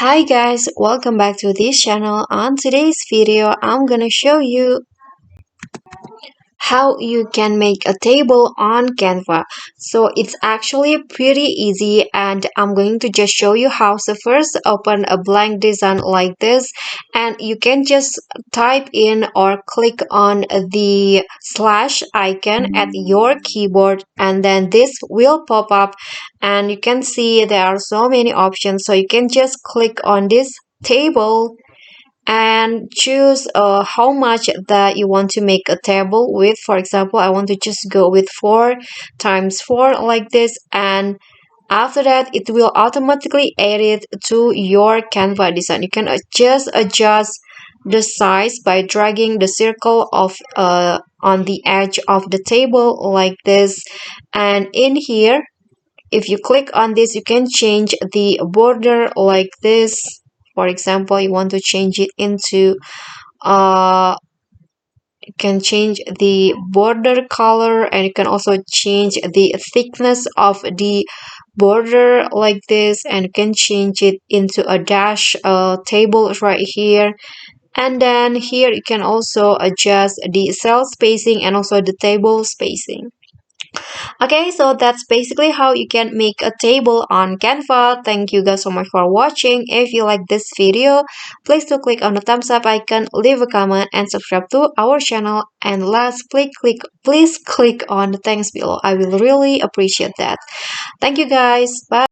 Hi guys, welcome back to this channel. On today's video, I'm gonna show you how you can make a table on Canva. So it's actually pretty easy and I'm going to just show you how. So first open a blank design like this and you can just type in or click on the slash icon at your keyboard and then this will pop up and you can see there are so many options. So you can just click on this table and choose how much that you want to make a table with. For example, I want to just go with 4 times 4 like this, and after that it will automatically add it to your Canva design. You can just adjust the size by dragging the circle of on the edge of the table like this, and in here if you click on this you can change the border like this. For example, you want to change it into you can change the border color and you can also change the thickness of the border like this, and you can change it into a dash table right here. And then here you can also adjust the cell spacing and also the table spacing. Okay, so that's basically how you can make a table on Canva. Thank you guys so much for watching. If you like this video, please do click on the thumbs up icon, leave a comment, and subscribe to our channel. And last, please click on the thanks below. I will really appreciate that. Thank you guys. Bye.